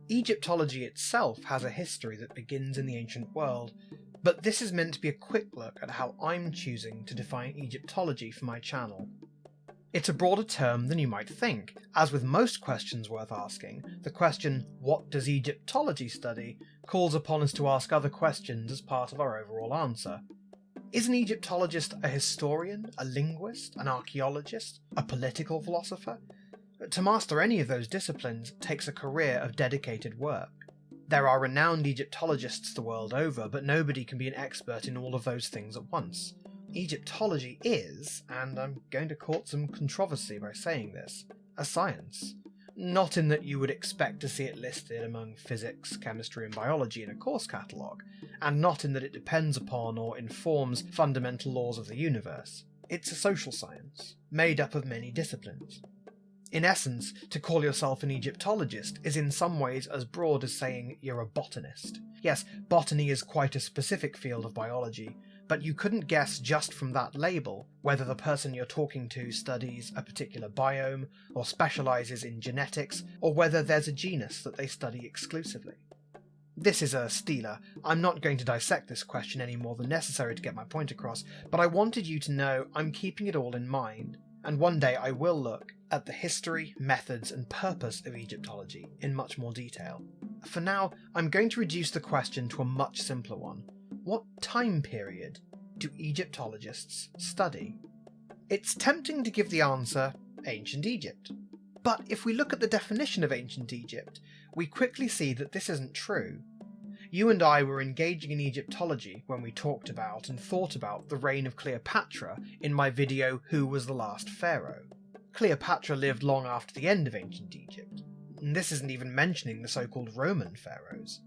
Egyptology itself has a history that begins in the ancient world, but this is meant to be a quick look at how I'm choosing to define Egyptology for my channel. It's a broader term than you might think. As with most questions worth asking, the question, what does Egyptology study, calls upon us to ask other questions as part of our overall answer. Is an Egyptologist a historian, a linguist, an archaeologist, a political philosopher? To master any of those disciplines takes a career of dedicated work. There are renowned Egyptologists the world over, but nobody can be an expert in all of those things at once. Egyptology is, and I'm going to court some controversy by saying this, a science. Not in that you would expect to see it listed among physics, chemistry and biology in a course catalogue, and not in that it depends upon or informs fundamental laws of the universe. It's a social science, made up of many disciplines. In essence, to call yourself an Egyptologist is in some ways as broad as saying you're a botanist. Yes, botany is quite a specific field of biology, but you couldn't guess just from that label whether the person you're talking to studies a particular biome, or specialises in genetics, or whether there's a genus that they study exclusively. This is a stealer. I'm not going to dissect this question any more than necessary to get my point across, but I wanted you to know I'm keeping it all in mind, and one day I will look at the history, methods and purpose of Egyptology in much more detail. For now, I'm going to reduce the question to a much simpler one. What time period do Egyptologists study? It's tempting to give the answer, Ancient Egypt. But if we look at the definition of Ancient Egypt, we quickly see that this isn't true. You and I were engaging in Egyptology when we talked about and thought about the reign of Cleopatra in my video Who Was the Last Pharaoh? Cleopatra lived long after the end of Ancient Egypt, and this isn't even mentioning the so-called Roman pharaohs.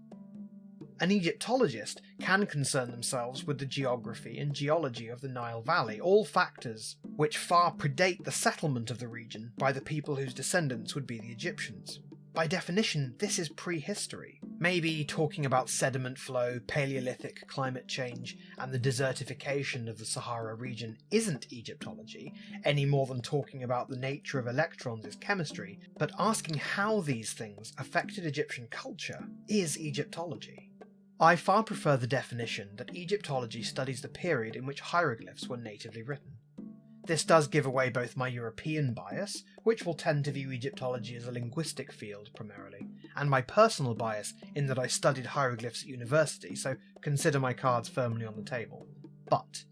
An Egyptologist can concern themselves with the geography and geology of the Nile Valley, all factors which far predate the settlement of the region by the people whose descendants would be the Egyptians. By definition, this is prehistory. Maybe talking about sediment flow, Paleolithic climate change, and the desertification of the Sahara region isn't Egyptology, any more than talking about the nature of electrons is chemistry, but asking how these things affected Egyptian culture is Egyptology. I far prefer the definition that Egyptology studies the period in which hieroglyphs were natively written. This does give away both my European bias, which will tend to view Egyptology as a linguistic field primarily, and my personal bias in that I studied hieroglyphs at university, so consider my cards firmly on the table. But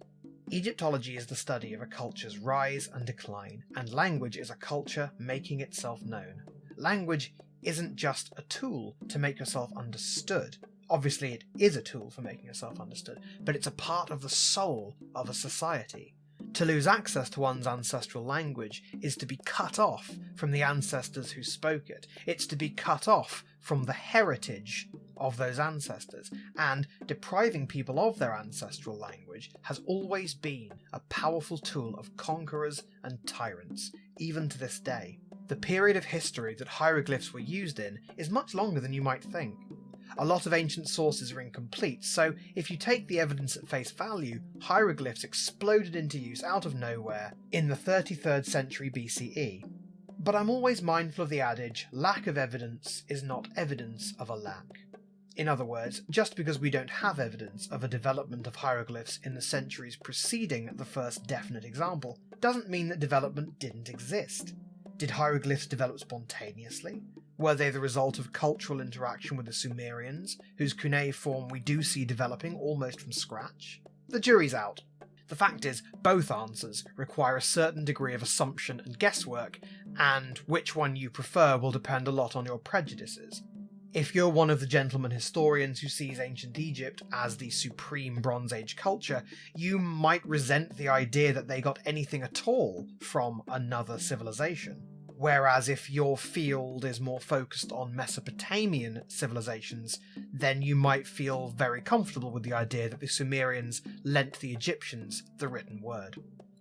Egyptology is the study of a culture's rise and decline, and language is a culture making itself known. Language isn't just a tool to make yourself understood. Obviously it is a tool for making yourself understood, but it's a part of the soul of a society. To lose access to one's ancestral language is to be cut off from the ancestors who spoke it. It's to be cut off from the heritage of those ancestors, and depriving people of their ancestral language has always been a powerful tool of conquerors and tyrants, even to this day. The period of history that hieroglyphs were used in is much longer than you might think. A lot of ancient sources are incomplete, so if you take the evidence at face value, hieroglyphs exploded into use out of nowhere in the 33rd century BCE. But I'm always mindful of the adage, lack of evidence is not evidence of a lack. In other words, just because we don't have evidence of a development of hieroglyphs in the centuries preceding the first definite example, doesn't mean that development didn't exist. Did hieroglyphs develop spontaneously? Were they the result of cultural interaction with the Sumerians, whose cuneiform we do see developing almost from scratch? The jury's out. The fact is, both answers require a certain degree of assumption and guesswork, and which one you prefer will depend a lot on your prejudices. If you're one of the gentleman historians who sees ancient Egypt as the supreme Bronze Age culture, you might resent the idea that they got anything at all from another civilization. Whereas if your field is more focused on Mesopotamian civilizations, then you might feel very comfortable with the idea that the Sumerians lent the Egyptians the written word.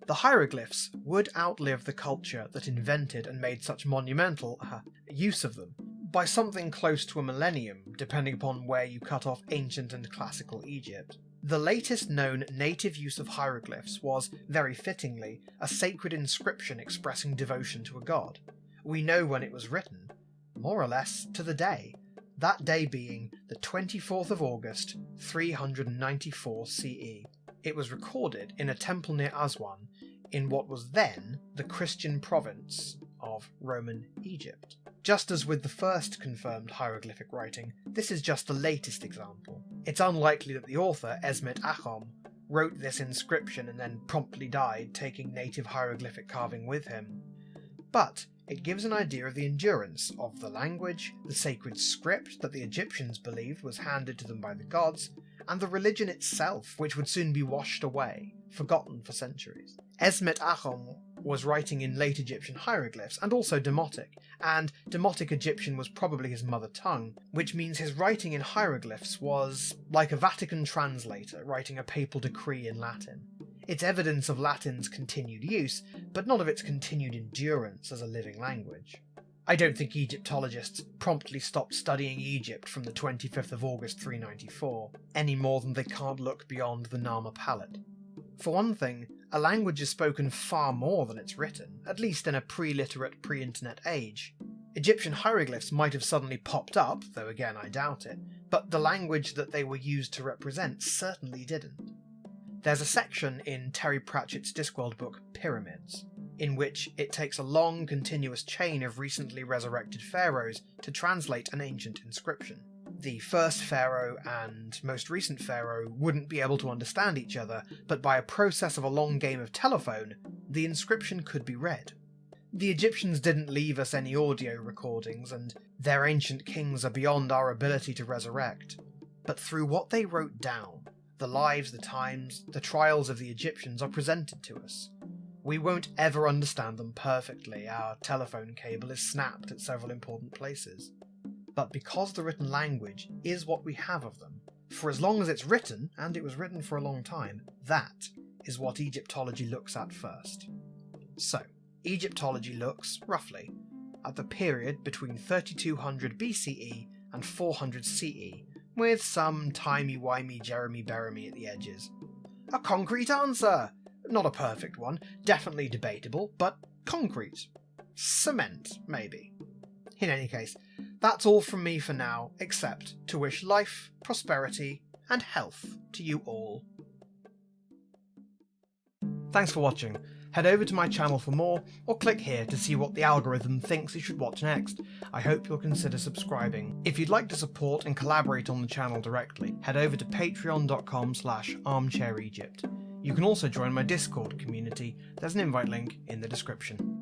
The hieroglyphs would outlive the culture that invented and made such monumental use of them, by something close to a millennium, depending upon where you cut off ancient and classical Egypt. The latest known native use of hieroglyphs was, very fittingly, a sacred inscription expressing devotion to a god. We know when it was written, more or less to the day, that day being the 24th of August, 394 CE. It was recorded in a temple near Aswan, in what was then the Christian province of Roman Egypt. Just as with the first confirmed hieroglyphic writing, this is just the latest example. It's unlikely that the author, Esmet Achom, wrote this inscription and then promptly died, taking native hieroglyphic carving with him. But it gives an idea of the endurance of the language, the sacred script that the Egyptians believed was handed to them by the gods, and the religion itself, which would soon be washed away, forgotten for centuries. Esmet Achom was writing in late Egyptian hieroglyphs and also Demotic, and Demotic Egyptian was probably his mother tongue, which means his writing in hieroglyphs was like a Vatican translator writing a papal decree in Latin. It's evidence of Latin's continued use, but not of its continued endurance as a living language. I don't think Egyptologists promptly stopped studying Egypt from the 25th of August 394, any more than they can't look beyond the Nama palette. For one thing, a language is spoken far more than it's written, at least in a pre-literate, pre-internet age. Egyptian hieroglyphs might have suddenly popped up, though again I doubt it, but the language that they were used to represent certainly didn't. There's a section in Terry Pratchett's Discworld book, Pyramids, in which it takes a long, continuous chain of recently resurrected pharaohs to translate an ancient inscription. The first pharaoh and most recent pharaoh wouldn't be able to understand each other, but by a process of a long game of telephone, the inscription could be read. The Egyptians didn't leave us any audio recordings, and their ancient kings are beyond our ability to resurrect. But through what they wrote down, the lives, the times, the trials of the Egyptians are presented to us. We won't ever understand them perfectly, our telephone cable is snapped at several important places. But because the written language is what we have of them, for as long as it's written, and it was written for a long time, that is what Egyptology looks at first. So, Egyptology looks, roughly, at the period between 3200 BCE and 400 CE, with some timey-wimey Jeremy-Beremy at the edges. A concrete answer! Not a perfect one, definitely debatable, but concrete. Cement, maybe. In any case, that's all from me for now, except to wish life, prosperity, and health to you all. Thanks for watching. Head over to my channel for more, or click here to see what the algorithm thinks you should watch next. I hope you'll consider subscribing. If you'd like to support and collaborate on the channel directly, head over to patreon.com/armchairegypt. You can also join my Discord community, there's an invite link in the description.